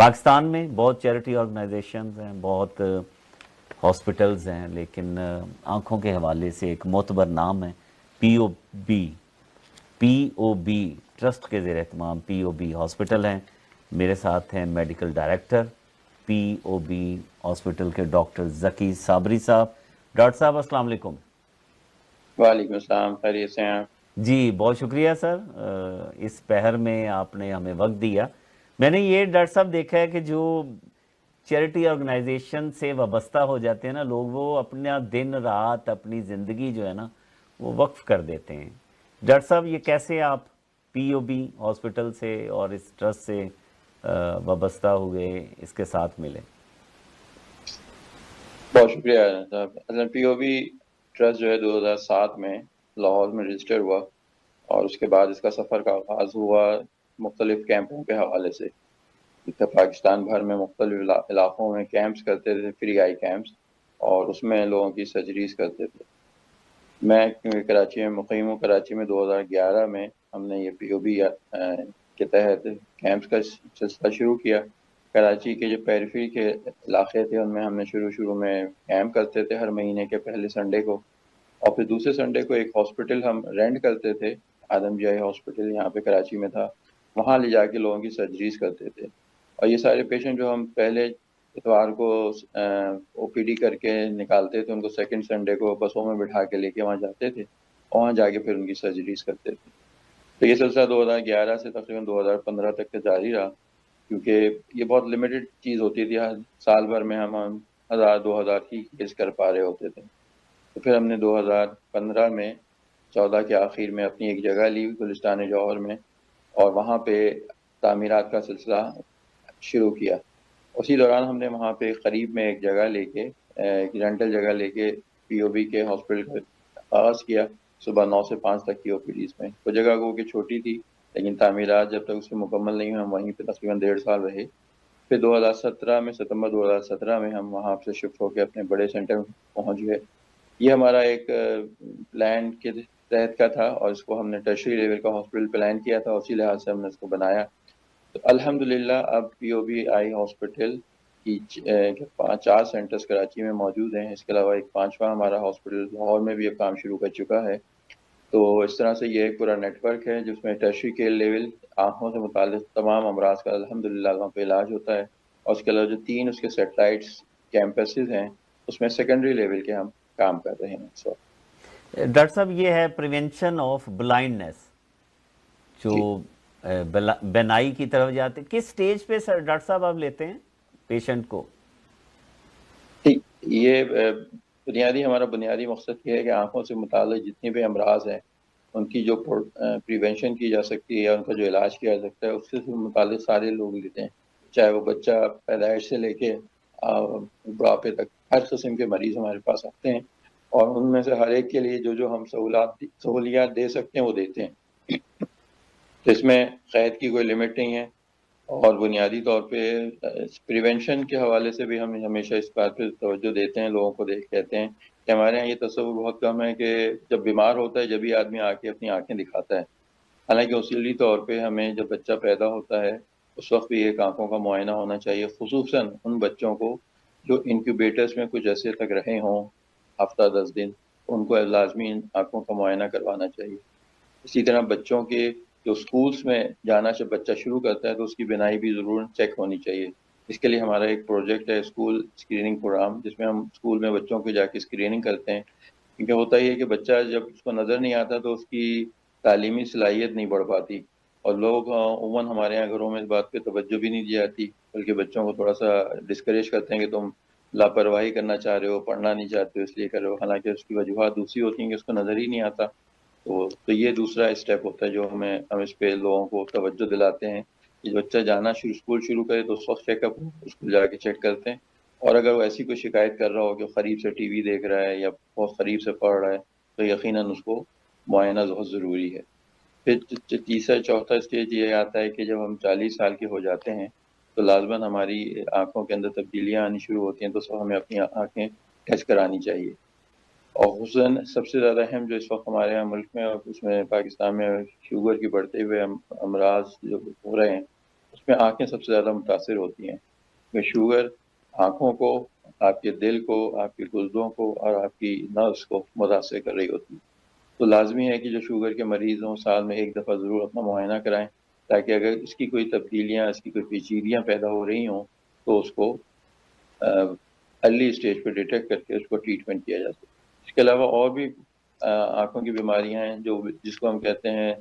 پاکستان میں بہت charity organisations ہیں، بہت ہاسپٹلز ہیں، لیکن آنکھوں کے حوالے سے ایک معتبر نام ہے پی او بی ٹرسٹ کے زیر اہتمام پی او بی ہاسپٹل ہیں۔ میرے ساتھ ہیں medical director P O B hospital کے ڈاکٹر ذکی صابری صاحب۔ ڈاکٹر صاحب السلام علیکم۔ وعلیکم السلام، خیریت سے ہیں؟ جی بہت شکریہ سر، اس پہر میں آپ نے ہمیں وقت دیا۔ میں نے یہ ڈاکٹر صاحب دیکھا ہے کہ جو چیریٹی آرگنائزیشن سے وابستہ ہو جاتے ہیں نا لوگ، وہ اپنا دن رات اپنی زندگی جو ہے نا وہ وقف کر دیتے ہیں۔ ڈاکٹر صاحب یہ کیسے آپ پی او بی ہاسپٹل سے اور اس ٹرسٹ سے وابستہ ہوئے، اس کے ساتھ ملے؟ بہت شکریہ صاحب۔ اصل پی او بی ٹرسٹ جو ہے 2007 میں لاہور میں رجسٹر ہوا، اور اس کے بعد اس کا سفر کا آغاز ہوا مختلف کیمپوں کے حوالے سے۔ پاکستان بھر میں مختلف علاقوں میں کیمپس کرتے تھے، فری آئی کیمپس، اور اس میں لوگوں کی سرجریز کرتے تھے۔ میں کراچی میں مقیم ہوں۔ کراچی میں 2011 میں ہم نے یہ پی او بی کے تحت کیمپس کا سلسلہ شروع کیا۔ کراچی کے جو پیریفری کے علاقے تھے ان میں ہم نے شروع میں کیمپ کرتے تھے ہر مہینے کے پہلے سنڈے کو، اور پھر دوسرے سنڈے کو ایک ہاسپٹل ہم رینٹ کرتے تھے، آدم جائی ہاسپٹل یہاں پہ کراچی میں تھا، وہاں لے جا کے لوگوں کی سرجریز کرتے تھے۔ اور یہ سارے پیشنٹ جو ہم پہلے اتوار کو او پی ڈی کر کے نکالتے تھے، ان کو سیکنڈ سنڈے کو بسوں میں بٹھا کے لے کے وہاں جاتے تھے، اور وہاں جا کے پھر ان کی سرجریز کرتے تھے۔ تو یہ سلسلہ 2011 سے تقریباً 2015 تک کے جاری رہا، کیونکہ یہ بہت لمیٹڈ چیز ہوتی تھی، سال بھر میں ہم 1000-2000 ہی کیس کر پا رہے ہوتے تھے۔ تو پھر ہم نے 2015 میں 14 کے آخر میں اپنی ایک جگہ لی گلستان جوہر میں، اور وہاں پہ تعمیرات کا سلسلہ شروع کیا۔ اسی دوران ہم نے وہاں پہ قریب میں ایک جگہ لے کے، ایک رینٹل جگہ لے کے پی او بی کے ہاسپٹل کا آغاز کیا، صبح 9 سے 5 تک کی او پی ڈیز میں۔ وہ جگہ کو کہ چھوٹی تھی، لیکن تعمیرات جب تک اس کی مکمل نہیں ہوئی ہم وہیں پہ تقریباً 1.5 سال رہے۔ پھر 2017 میں ستمبر 2017 میں ہم وہاں سے شفٹ ہو کے اپنے بڑے سینٹر پہنچ گئے۔ یہ ہمارا ایک پلان کے تحت کا تھا، اور اس کو ہم نے ٹرشری لیول کا ہاسپٹل پلان کیا تھا، اسی لحاظ سے ہم نے اس کو بنایا۔ تو الحمدللہ اب پی او بی آئی ہاسپٹل کی 4 سینٹرز کراچی میں موجود ہیں، اس کے علاوہ ایک 5واں ہمارا ہاسپٹل لاہور میں بھی اب کام شروع کر چکا ہے۔ تو اس طرح سے یہ ایک پورا نیٹ ورک ہے جس میں ٹرشری کیئر لیول آنکھوں سے متعلق تمام امراض کا الحمدللہ وہاں پہ علاج ہوتا ہے، اور اس کے علاوہ جو 3 اس کے سیٹلائٹس کیمپسز ہیں اس میں سیکنڈری لیول کے ہم کام کر رہے ہیں اس وقت۔ ڈاکٹر صاحب یہ ہے پریونشن آف بلائنڈنس، جو بینائی کی طرف جاتے، کس سٹیج پہ سر ڈاکٹر صاحب آپ لیتے ہیں پیشنٹ کو؟ یہ ہمارا بنیادی مقصد یہ ہے کہ آنکھوں سے متعلق جتنی بھی امراض ہیں ان کی جو پریونشن کی جا سکتی ہے یا ان کا جو علاج کیا جا سکتا ہے اس سے متعلق سارے لوگ لیتے ہیں، چاہے وہ بچہ پیدائش سے لے کے بڑھاپے تک، ہر قسم کے مریض ہمارے پاس آتے ہیں، اور ان میں سے ہر ایک کے لیے جو ہم سہولیات دے سکتے ہیں وہ دیتے ہیں۔ اس میں قید کی کوئی لمٹ نہیں ہے، اور بنیادی طور پہ پریونشن کے حوالے سے بھی ہم ہمیشہ اس بات پہ توجہ دیتے ہیں، لوگوں کو کہتے ہیں کہ ہمارے یہاں یہ تصور بہت کم ہے کہ جب بیمار ہوتا ہے جب ہی آدمی آ کے اپنی آنکھیں دکھاتا ہے، حالانکہ اصولی طور پہ ہمیں جب بچہ پیدا ہوتا ہے اس وقت بھی ایک آنکھوں کا معائنہ ہونا چاہیے، خصوصاً ان بچوں کو جو انکیوبیٹرز میں کچھ عرصے تک رہے ہوں، ہفتہ 10 دن، ان کو لازمی آنکھوں کا معائنہ کروانا چاہیے۔ اسی طرح بچوں کے جو سکولز میں جانا جب بچہ شروع کرتا ہے تو اس کی بینائی بھی ضرور چیک ہونی چاہیے۔ اس کے لیے ہمارا ایک پروجیکٹ ہے اسکول اسکریننگ پروگرام، جس میں ہم اسکول میں بچوں کو جا کے اسکریننگ کرتے ہیں، کیونکہ ہوتا ہی ہے کہ بچہ جب اس کو نظر نہیں آتا تو اس کی تعلیمی صلاحیت نہیں بڑھ پاتی، اور لوگ عموماً ہمارے یہاں گھروں میں اس بات پہ توجہ بھی نہیں دی جاتی، بلکہ بچوں کو تھوڑا سا ڈسکریج کرتے ہیں کہ تم لاپرواہی کرنا چاہ رہے ہو، پڑھنا نہیں چاہتے ہو اس لیے کر رہے ہو، حالانکہ اس کی وجوہات دوسری ہوتی ہیں کہ اس کو نظر ہی نہیں آتا۔ تو یہ دوسرا اسٹیپ ہوتا ہے جو ہم اس پہ لوگوں کو توجہ دلاتے ہیں کہ بچہ جانا اسکول شروع کرے تو اس وقت چیک اپ اسکول جا کے چیک کرتے ہیں، اور اگر وہ ایسی کوئی شکایت کر رہا ہو کہ قریب سے ٹی وی دیکھ رہا ہے یا بہت قریب سے پڑھ رہا ہے تو یقیناً اس کو معائنہ بہت ضروری ہے۔ پھر تیسرا چوتھا اسٹیج یہ آتا ہے کہ جب ہم 40 سال کے ہو جاتے ہیں تو لازماً ہماری آنکھوں کے اندر تبدیلیاں آنی شروع ہوتی ہیں، تو سب ہمیں اپنی آنکھیں ٹیسٹ کرانی چاہیے۔ اور خصوصاً سب سے زیادہ اہم جو اس وقت ہمارے یہاں ملک میں اور اس میں پاکستان میں شوگر کی بڑھتے ہوئے امراض جو ہو رہے ہیں، اس میں آنکھیں سب سے زیادہ متاثر ہوتی ہیں، کہ شوگر آنکھوں کو، آپ کے دل کو، آپ کے گردوں کو اور آپ کی نروز کو متاثر کر رہی ہوتی ہے۔ تو لازمی ہے کہ جو شوگر کے مریض ہوں سال میں ایک دفعہ ضرور اپنا معائنہ کرائیں، تاکہ اگر اس کی کوئی تبدیلیاں، اس کی کوئی پیچیدگیاں پیدا ہو رہی ہوں تو اس کو ارلی اسٹیج پہ ڈیٹیکٹ کر کے اس کو ٹریٹمنٹ کیا جا سکے۔ اس کے علاوہ اور بھی آنکھوں کی بیماریاں ہیں جس کو ہم کہتے ہیں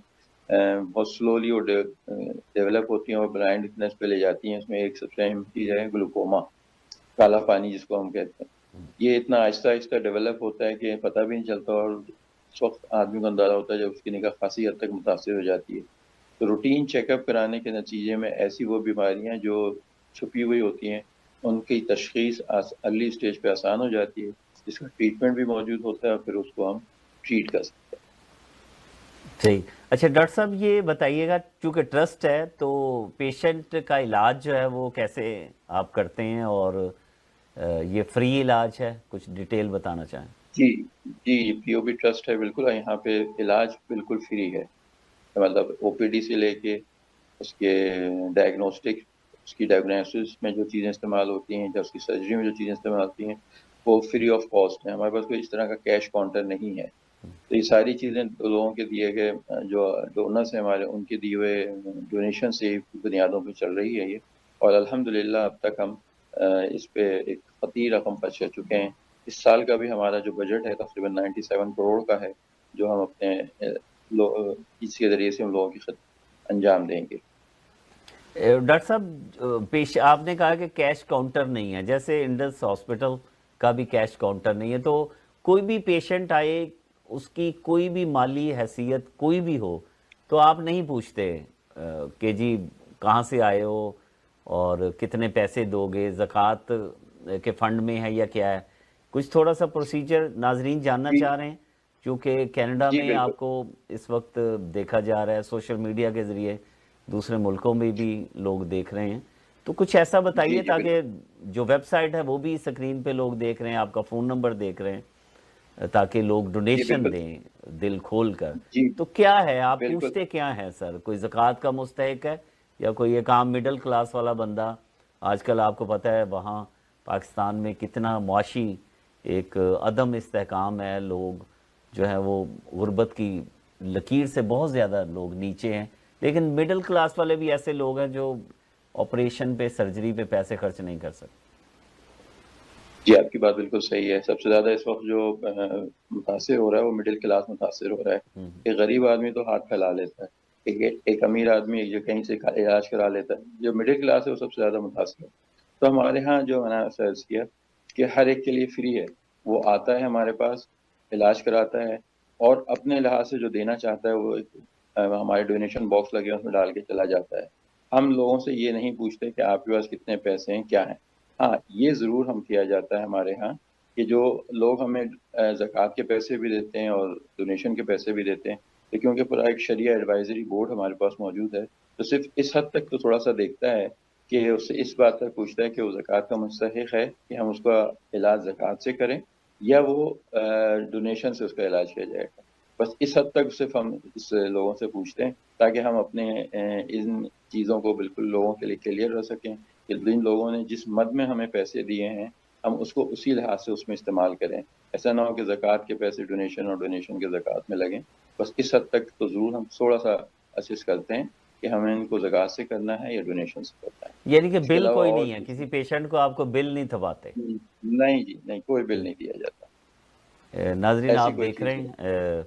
بہت سلولی وہ ڈیولپ ہوتی ہیں اور بلائنڈنس پہ لے جاتی ہیں۔ اس میں ایک سب سے اہم چیز ہے گلوکوما، کالا پانی جس کو ہم کہتے ہیں۔ یہ اتنا آہستہ آہستہ ڈیولپ ہوتا ہے کہ پتہ بھی نہیں چلتا، اور اس وقت آدمی کو اندازہ ہوتا ہے جب اس کی نگاہ خاصی حد تک متاثر ہو جاتی ہے۔ تو روٹین چیک اپ کرانے کے نتیجے میں ایسی وہ بیماریاں جو چھپی ہوئی ہوتی ہیں ان کی تشخیص ارلی اسٹیج پہ آسان ہو جاتی ہے، جس کا ٹریٹمنٹ بھی موجود ہوتا ہے اور پھر اس کو ہم ٹریٹ کر سکتے ہیں۔ صحیح۔ اچھا ڈاکٹر صاحب یہ بتائیے گا، چونکہ ٹرسٹ ہے تو پیشنٹ کا علاج جو ہے وہ کیسے آپ کرتے ہیں، اور یہ فری علاج ہے؟ کچھ ڈیٹیل بتانا چاہیں۔ جی جی، پی او بی ٹرسٹ ہے بالکل، یہاں پہ علاج بالکل فری ہے، مطلب او پی ڈی سے لے کے اس کے ڈائگنوسٹک، اس کی ڈائگنوسس میں جو چیزیں استعمال ہوتی ہیں یا اس کی سرجری میں جو چیزیں استعمال ہوتی ہیں وہ فری آف کاسٹ ہیں۔ ہمارے پاس کوئی اس طرح کا کیش کاؤنٹر نہیں ہے، تو یہ ساری چیزیں لوگوں کے دیے گئے جو ڈونرس ہیں ہمارے، ان کے دیے ہوئے ڈونیشن سے بنیادوں پہ چل رہی ہے یہ، اور الحمدللہ اب تک ہم اس پہ ایک خطیر رقم خرچ کر چکے ہیں۔ اس سال کا بھی ہمارا جو بجٹ ہے تقریباً 97 کروڑ کا ہے، جو ہم اپنے اس کے ذریعے سے ہم لوگوں کی خدمت انجام دیں گے۔ ڈاکٹر صاحب آپ نے کہا کہ کیش کاؤنٹر نہیں ہے، جیسے انڈس ہاسپٹل کا بھی کیش کاؤنٹر نہیں ہے، تو کوئی بھی پیشنٹ آئے، اس کی کوئی بھی مالی حیثیت کوئی بھی ہو، تو آپ نہیں پوچھتے کہ جی کہاں سے آئے ہو اور کتنے پیسے دو گے، زکوٰۃ کے فنڈ میں ہے یا کیا ہے؟ کچھ تھوڑا سا پروسیجر ناظرین جاننا جی چاہ رہے ہیں، کیونکہ کینیڈا جی میں بالکل آپ کو اس وقت دیکھا جا رہا ہے سوشل میڈیا کے ذریعے، دوسرے ملکوں میں بھی لوگ دیکھ رہے ہیں، تو کچھ ایسا جی بتائیے جی بالکل تاکہ جو ویب سائٹ ہے وہ بھی سکرین پہ لوگ دیکھ رہے ہیں، آپ کا فون نمبر دیکھ رہے ہیں، تاکہ لوگ جی ڈونیشن بالکل دیں دل کھول کر۔ جی تو کیا ہے آپ بالکل پوچھتے کیا ہیں سر؟ کوئی زکوٰۃ کا مستحق ہے یا کوئی ایک عام مڈل کلاس والا بندہ؟ آج کل آپ کو پتہ ہے وہاں پاکستان میں کتنا معاشی ایک عدم استحکام ہے، لوگ جو ہے وہ غربت کی لکیر سے بہت زیادہ لوگ نیچے ہیں، لیکن مڈل کلاس والے بھی ایسے لوگ ہیں جو آپریشن پہ، سرجری پہ پیسے خرچ نہیں کر سکتے۔ جی، آپ کی بات بالکل صحیح ہے۔ سب سے زیادہ اس وقت جو متاثر ہو رہا ہے وہ مڈل کلاس متاثر ہو رہا ہے۔ ایک غریب آدمی تو ہاتھ پھیلا لیتا ہے، ایک امیر آدمی جو کہیں سے علاج کرا لیتا ہے، جو مڈل کلاس ہے وہ سب سے زیادہ متاثر ہے۔ تو ہمارے ہاں جو میں نے سرچ کیا کہ ہر ایک کے لیے فری ہے، وہ آتا ہے ہمارے پاس، علاج کراتا ہے، اور اپنے لحاظ سے جو دینا چاہتا ہے وہ ہمارے ڈونیشن باکس لگے ہیں اس میں ڈال کے چلا جاتا ہے۔ ہم لوگوں سے یہ نہیں پوچھتے کہ آپ کے پاس کتنے پیسے ہیں، کیا ہیں۔ ہاں یہ ضرور ہم کیا جاتا ہے ہمارے ہاں کہ جو لوگ ہمیں زکوٰۃ کے پیسے بھی دیتے ہیں اور ڈونیشن کے پیسے بھی دیتے ہیں، تو کیونکہ پورا ایک شریعہ ایڈوائزری بورڈ ہمارے پاس موجود ہے، تو صرف اس حد تک تو تھوڑا سا دیکھتا ہے کہ اس سے اس بات تک پوچھتا ہے کہ وہ زکوٰۃ کا مستحق ہے کہ ہم اس کا علاج زکوٰۃ سے کریں یا وہ ڈونیشن سے اس کا علاج کیا جائے گا۔ بس اس حد تک صرف ہم اس لوگوں سے پوچھتے ہیں تاکہ ہم اپنے ان چیزوں کو بالکل لوگوں کے لیے کلیئر رہ سکیں کہ جن لوگوں نے جس مد میں ہمیں پیسے دیے ہیں ہم اس کو اسی لحاظ سے اس میں استعمال کریں۔ ایسا نہ ہو کہ زکوٰۃ کے پیسے ڈونیشن اور ڈونیشن کے زکوٰۃ میں لگیں۔ بس اس حد تک تو ضرور ہم تھوڑا سا اسسٹ کرتے ہیں کہ ہمیں ان کو زکوٰۃ سے کرنا ہے یا ڈونیشن سے کرنا ہے۔ یعنی کہ اس کے بل علاوہ کوئی اور نہیں ہے، کسی پیشنٹ کو آپ کو بل نہیں تھواتے؟ نہیں جی، نہیں، کوئی بل نہیں دیا جاتا، ناظرین ایسی آپ کوئی دیکھ چیز رہے نہیں۔ ہیں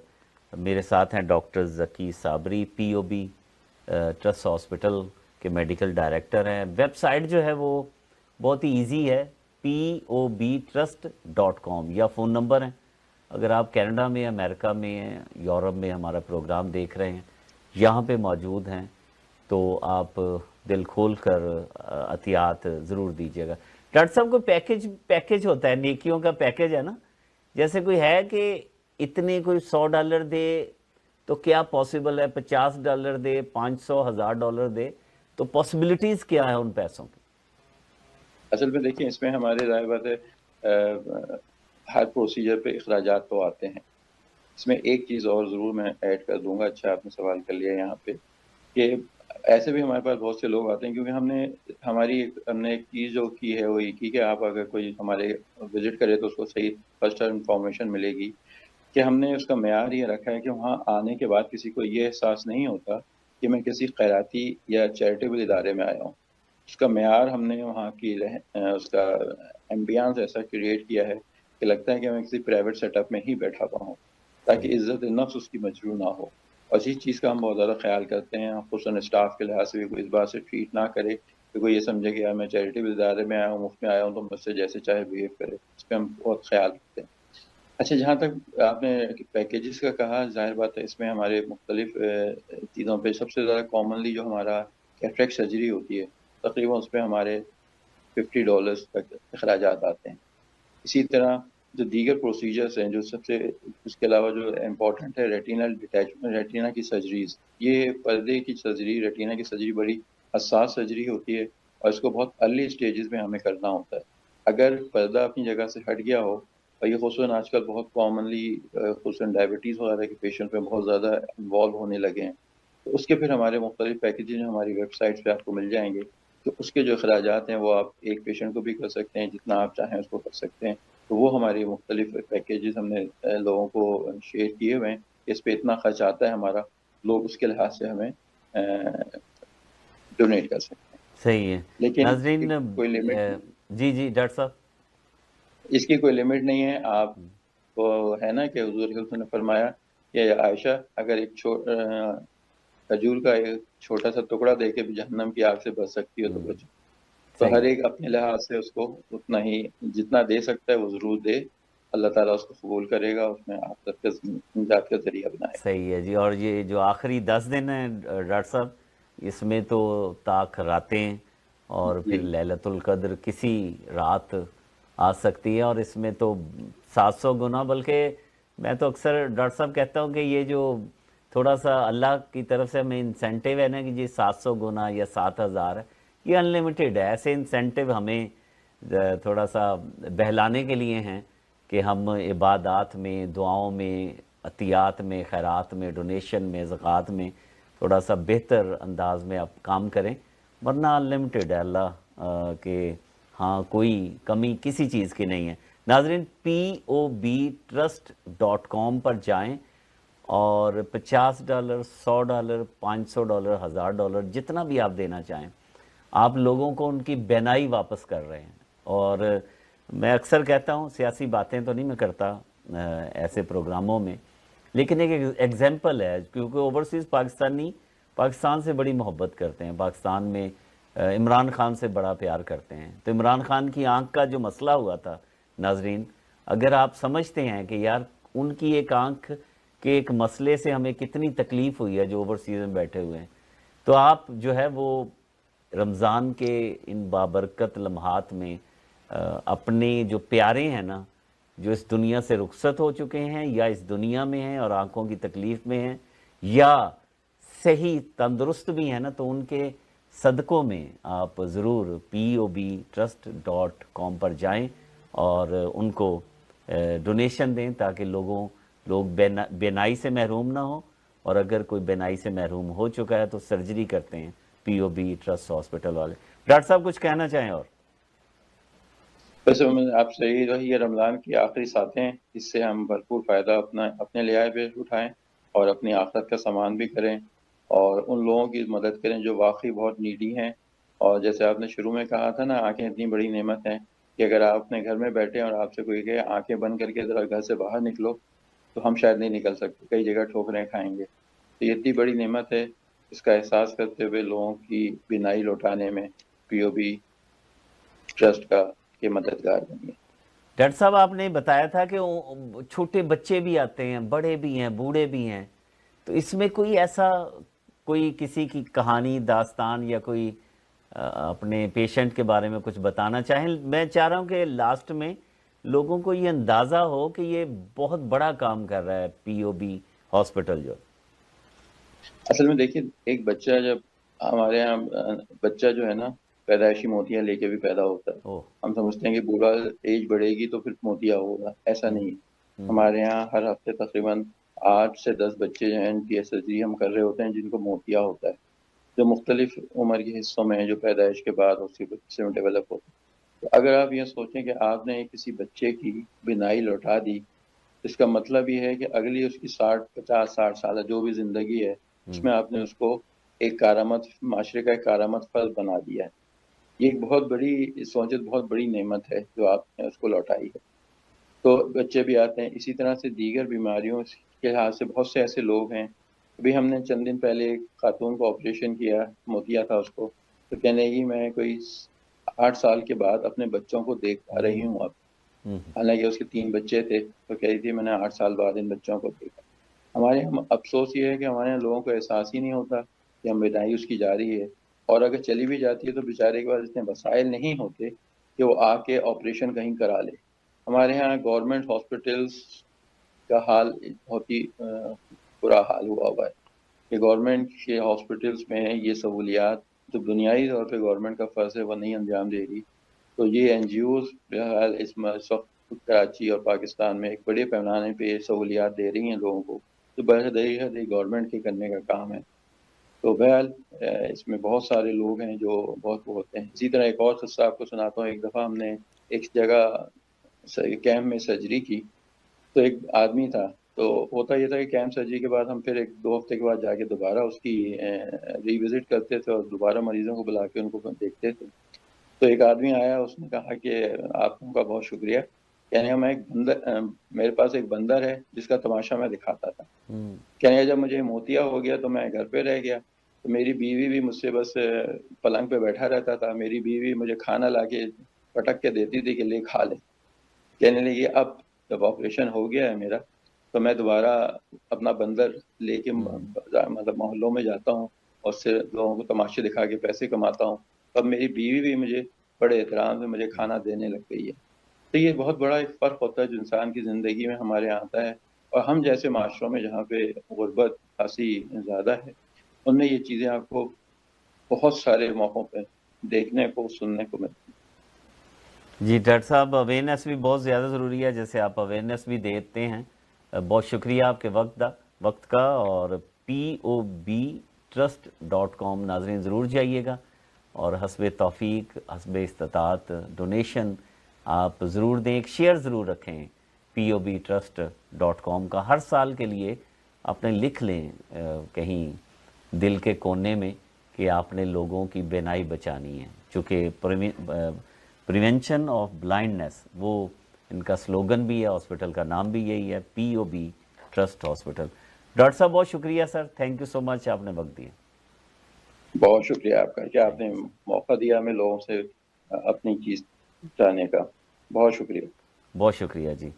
میرے ساتھ ہیں ڈاکٹر ذکی صابری، پی او بی ٹرسٹ ہاسپٹل کے میڈیکل ڈائریکٹر ہیں۔ ویب سائٹ جو ہے وہ بہت ہی ایزی ہے، POBtrust.com، یا فون نمبر ہیں اگر آپ کینیڈا میں، امریکہ میں، یورپ میں ہمارا پروگرام دیکھ رہے ہیں، یہاں پہ موجود ہیں، تو آپ دل کھول کر عطیات ضرور دیجیے گا۔ ڈاکٹر صاحب کو پیکج ہوتا ہے، نیکیوں کا پیکج ہے نا، جیسے کوئی ہے کہ اتنے کوئی $100 دے تو کیا پاسبل ہے، $50 دے، 500، $1000 دے، تو پاسبلٹیز کیا ہے ان پیسوں کی؟ اصل میں دیکھیں اس میں ہمارے ظاہر بات ہے ہر پروسیجر پہ اخراجات تو آتے ہیں۔ اس میں ایک چیز اور ضرور میں ایڈ کر دوں گا، اچھا آپ نے سوال کر لیا یہاں پہ، کہ ایسے بھی ہمارے پاس بہت سے لوگ آتے ہیں، کیونکہ ہم نے ایک چیز جو کی ہے وہ یہ کی کہ آپ اگر کوئی ہمارے وزٹ کرے تو اس کو صحیح فرسٹ انفارمیشن ملے گی، کہ ہم نے اس کا معیار یہ رکھا ہے کہ وہاں آنے کے بعد کسی کو یہ احساس نہیں ہوتا کہ میں کسی خیراتی یا چیریٹیبل ادارے میں آیا ہوں. اس کا معیار ہم نے وہاں کی اس کا ایمبیانس ایسا کریٹ کیا ہے کہ لگتا ہے کہ میں کسی پرائیویٹ سیٹ اپ میں ہی بیٹھا ہوا ہوں، تاکہ عزت نفس اس کی مجروح نہ ہو. اور اسی چیز کا ہم بہت زیادہ خیال کرتے ہیں، خصوصاً اسٹاف کے لحاظ سے بھی کوئی اس بات سے ٹریٹ نہ کرے کہ کوئی یہ سمجھے کہ یار میں چیریٹیبل ادارے میں آیا ہوں، مفت میں آیا ہوں تو مجھ سے جیسے چاہے بہیو کرے. اس پہ ہم بہت خیال رکھتے ہیں. اچھا، جہاں تک آپ نے پیکیجز کا کہا، ظاہر بات ہے اس میں ہمارے مختلف چیزوں پہ سب سے زیادہ کامنلی جو ہمارا کیٹریکٹ سرجری ہوتی ہے، تقریباً اس پہ ہمارے $50 تک اخراجات آتے ہیں. اسی طرح جو دیگر پروسیجرز ہیں، جو سب سے اس کے علاوہ جو امپورٹنٹ ہے ریٹینل ڈیٹیچمنٹ، ریٹینا کی سرجریز. یہ پردے کی سرجری، ریٹینا کی سرجری بڑی حساس سرجری ہوتی ہے اور اس کو بہت ارلی سٹیجز میں ہمیں کرنا ہوتا ہے. اگر پردہ اپنی جگہ سے ہٹ گیا ہو، اور یہ خصوصاً آج کل بہت کامنلی خصوصاً ڈائبٹیز وغیرہ کے پیشنٹ میں بہت زیادہ انوالو ہونے لگے ہیں، تو اس کے پھر ہمارے مختلف پیکیجز ہماری ویب سائٹ پہ آپ کو مل جائیں گے. تو اس کے جو اخراجات ہیں وہ آپ ایک پیشنٹ کو بھی کر سکتے ہیں، جتنا آپ چاہیں اس کو کر سکتے ہیں. تو وہ ہماری مختلف پیکیجز ہم نے لوگوں کو شیئر کیے ہوئے ہیں. اس پہ اتنا خرچ آتا ہے ہمارا، لوگ اس کے لحاظ سے ہمیں ڈونیٹ کر سکتے ہیں. صحیح ہے لیکن ناظرین. کوئی لمٹ، جی جی ڈاکٹر صاحب. اس کی کوئی لمٹ نہیں ہے. آپ کو ہے نا کہ حضور صلی اللہ علیہ وسلم نے فرمایا کہ عائشہ اگر ایک کھجور کا ایک چھوٹا سا ٹکڑا دے کے بھی جہنم کی آگ سے بچ سکتی ہے تو بچو. تو ہر صحیح. ایک اپنے لحاظ سے اس کو اتنا ہی جتنا دے سکتا ہے وہ ضرور دے. اللہ تعالیٰ اس کو قبول کرے گا، اس میں آخرت کا نجات کا ذریعہ بنائے گا. صحیح ہے جی. اور یہ جو آخری 10 دن ہیں ڈاکٹر صاحب، اس میں تو طاق راتیں اور جی پھر لیلۃ القدر کسی رات آ سکتی ہے، اور اس میں تو 700 گنا. بلکہ میں تو اکثر ڈاکٹر صاحب کہتا ہوں کہ یہ جو تھوڑا سا اللہ کی طرف سے ہمیں انسینٹیو ہے نا کہ جی 700 گنا یا 7000 ہے، یہ ان لمیٹیڈ ہے. ایسے انسینٹیو ہمیں تھوڑا سا بہلانے کے لیے ہیں کہ ہم عبادات میں، دعاؤں میں، عطیات میں، خیرات میں، ڈونیشن میں، زکوٰۃ میں تھوڑا سا بہتر انداز میں آپ کام کریں، ورنہ انلمیٹیڈ ہے اللہ کہ ہاں کوئی کمی کسی چیز کی نہیں ہے. ناظرین POBtrust.com پر جائیں اور $50، $100، $500، $1000 جتنا بھی آپ دینا چاہیں، آپ لوگوں کو ان کی بینائی واپس کر رہے ہیں. اور میں اکثر کہتا ہوں، سیاسی باتیں تو نہیں میں کرتا ایسے پروگراموں میں، لیکن ایک ایگزامپل ہے کیونکہ اوورسیز پاکستانی پاکستان سے بڑی محبت کرتے ہیں، پاکستان میں عمران خان سے بڑا پیار کرتے ہیں. تو عمران خان کی آنکھ کا جو مسئلہ ہوا تھا ناظرین، اگر آپ سمجھتے ہیں کہ یار ان کی ایک آنکھ کے ایک مسئلے سے ہمیں کتنی تکلیف ہوئی ہے جو اوورسیز میں بیٹھے ہوئے ہیں، تو آپ جو ہے وہ رمضان کے ان بابرکت لمحات میں اپنے جو پیارے ہیں نا، جو اس دنیا سے رخصت ہو چکے ہیں یا اس دنیا میں ہیں اور آنکھوں کی تکلیف میں ہیں یا صحیح تندرست بھی ہیں نا، تو ان کے صدقوں میں آپ ضرور POBtrust.com پر جائیں اور ان کو ڈونیشن دیں تاکہ لوگ بینائی سے محروم نہ ہوں. اور اگر کوئی بینائی سے محروم ہو چکا ہے تو سرجری کرتے ہیں POB ٹرسٹ ہاسپٹل والے. ڈاکٹر صاحب کچھ کہنا چاہیں؟ اور ویسے میں آپ سے یہی رہی ہے، رمضان کی آخری ساتیں، اس سے ہم بھرپور فائدہ اپنے لحاظ پہ اٹھائیں اور اپنی آخرت کا سامان بھی کریں اور ان لوگوں کی مدد کریں جو واقعی بہت نیڈی ہیں. اور جیسے آپ نے شروع میں کہا تھا نا، آنکھیں اتنی بڑی نعمت ہیں کہ اگر آپ اپنے گھر میں بیٹھے اور آپ سے کوئی کہے آنکھیں بند کر کے ذرا گھر سے باہر نکلو، تو ہم شاید نہیں نکل سکتے، کئی جگہ ٹھوکریں کھائیں گے. تو یہ اتنی بڑی نعمت ہے، اس کا احساس کرتے ہوئے لوگوں کی بینائی لوٹانے میں POB ٹرسٹ کے مددگار بنیے. ڈاکٹر صاحب آپ نے بتایا تھا کہ چھوٹے بچے بھی آتے ہیں، بڑے بھی ہیں، بوڑھے بھی ہیں، تو اس میں کوئی ایسا کوئی کسی کی کہانی، داستان یا کوئی اپنے پیشنٹ کے بارے میں کچھ بتانا چاہیں؟ میں چاہ رہا ہوں کہ لاسٹ میں لوگوں کو یہ اندازہ ہو کہ یہ بہت بڑا کام کر رہا ہے POB ہاسپٹل جو. اصل میں دیکھیے، ایک بچہ جب ہمارے یہاں بچہ جو ہے نا پیدائشی موتیاں لے کے بھی پیدا ہوتا ہے. اوہ. ہم سمجھتے ہیں کہ بوڑھا ایج بڑھے گی تو پھر موتیا ہوگا، ایسا نہیں ہے. ہمارے یہاں ہر ہفتے تقریباً 8 سے 10 بچے جو ہیں ان کی سرجری ہم کر رہے ہوتے ہیں جن کو موتیا ہوتا ہے. جو مختلف عمر کے حصوں میں ہیں، جو پیدائش کے بعد اسی بچے میں ڈیولپ ہوتے ہیں. تو اگر آپ یہ سوچیں کہ آپ نے کسی بچے کی بینائی لوٹا دی، اس کا مطلب یہ ہے کہ اگلی اس کی 50-60 سالہ جو بھی زندگی ہے اس میں آپ نے اس کو ایک کارآمد معاشرے کا ایک کارآمد فرد بنا دیا ہے. یہ ایک بہت بڑی سوچت بہت بڑی نعمت ہے جو آپ نے اس کو لوٹائی ہے. تو بچے بھی آتے ہیں، اسی طرح سے دیگر بیماریوں کے لحاظ سے بہت سے ایسے لوگ ہیں. ابھی ہم نے چند دن پہلے ایک خاتون کو آپریشن کیا، موتیا تھا اس کو، تو کہنے لگی میں کوئی 8 سال کے بعد اپنے بچوں کو دیکھ پا رہی ہوں اب. حالانکہ اس کے 3 بچے تھے، تو کہہ رہی تھی میں نے 8 سال بعد ان بچوں کو دیکھا. ہمارے افسوس یہ ہے کہ ہمارے یہاں لوگوں کو احساس ہی نہیں ہوتا کہ ہم بینائی اس کی جا رہی ہے، اور اگر چلی بھی جاتی ہے تو بیچارے کے پاس اتنے وسائل نہیں ہوتے کہ وہ آ کے آپریشن کہیں کرا لے. ہمارے یہاں گورنمنٹ ہاسپٹلس کا حال بہت ہی برا حال ہوا ہے کہ گورنمنٹ کے ہاسپٹلس میں یہ سہولیات جو بنیادی طور پہ گورنمنٹ کا فرض ہے وہ نہیں انجام دے رہی. تو یہ این جی اوز بہرحال اس وقت کراچی اور پاکستان میں ایک بڑے پیمانے پہ یہ سہولیات دے رہی ہیں لوگوں کو، جو بہرحال گورنمنٹ کے کرنے کا کام ہے. تو بہرحال اس میں بہت سارے لوگ ہیں جو بہت وہ ہوتے ہیں. اسی طرح ایک اور قصہ آپ کو سناتا ہوں. ایک دفعہ ہم نے ایک جگہ کیمپ میں سرجری کی، تو ایک آدمی تھا. تو ہوتا یہ تھا کہ کیمپ سرجری کے بعد ہم پھر 1-2 ہفتے کے بعد جا کے دوبارہ اس کی ری وزٹ کرتے تھے اور دوبارہ مریضوں کو بلا کے ان کو دیکھتے تھے. تو ایک آدمی آیا، اس نے کہا کہ آپ کا بہت شکریہ، کہنے میں ایک بندر میرے پاس ایک بندر ہے جس کا تماشا میں دکھاتا تھا. کہنے جب مجھے موتیا ہو گیا تو میں گھر پہ رہ گیا، تو میری بیوی بھی مجھ سے بس پلنگ پہ بیٹھا رہتا تھا. میری بیوی مجھے کھانا لا کے پٹک کے دیتی تھی کہ لے کھا لے. کہنے لگی اب جب آپریشن ہو گیا ہے میرا تو میں دوبارہ اپنا بندر لے کے مطلب محلوں میں جاتا ہوں اور اس سے لوگوں کو تماشے دکھا کے پیسے کماتا ہوں. تب میری بیوی بھی مجھے بڑے احترام سے مجھے کھانا دینے لگ گئی ہے. تو یہ بہت بڑا ایک فرق ہوتا ہے جو انسان کی زندگی میں ہمارے یہاں آتا ہے. اور ہم جیسے معاشروں میں جہاں پہ غربت خاصی زیادہ ہے، ان میں یہ چیزیں آپ کو بہت سارے موقعوں پہ دیکھنے کو سننے کو ملتی ہیں. جی ڈاکٹر صاحب، اویئرنیس بھی بہت زیادہ ضروری ہے، جیسے آپ اویئرنیس بھی دیتے ہیں. بہت شکریہ آپ کے وقت کا. اور POBtrust.com ناظرین ضرور جائیے گا، اور حسب توفیق حسب استطاعت ڈونیشن آپ ضرور دیں. ایک شیئر ضرور رکھیں POBtrust.com کا. ہر سال کے لیے اپنے لکھ لیں کہیں دل کے کونے میں کہ آپ نے لوگوں کی بینائی بچانی ہے. چونکہ پریونشن آف بلائنڈنس وہ ان کا سلوگن بھی ہے، ہاسپٹل کا نام بھی یہی ہے، POB ٹرسٹ ہاسپٹل. ڈاکٹر صاحب بہت شکریہ سر، تھینک یو سو مچ، آپ نے وقت دیا. بہت شکریہ آپ کا کہ آپ نے موقع دیا ہمیں لوگوں سے اپنی چیز جانے کا. بہت شکریہ. بہت شکریہ جی.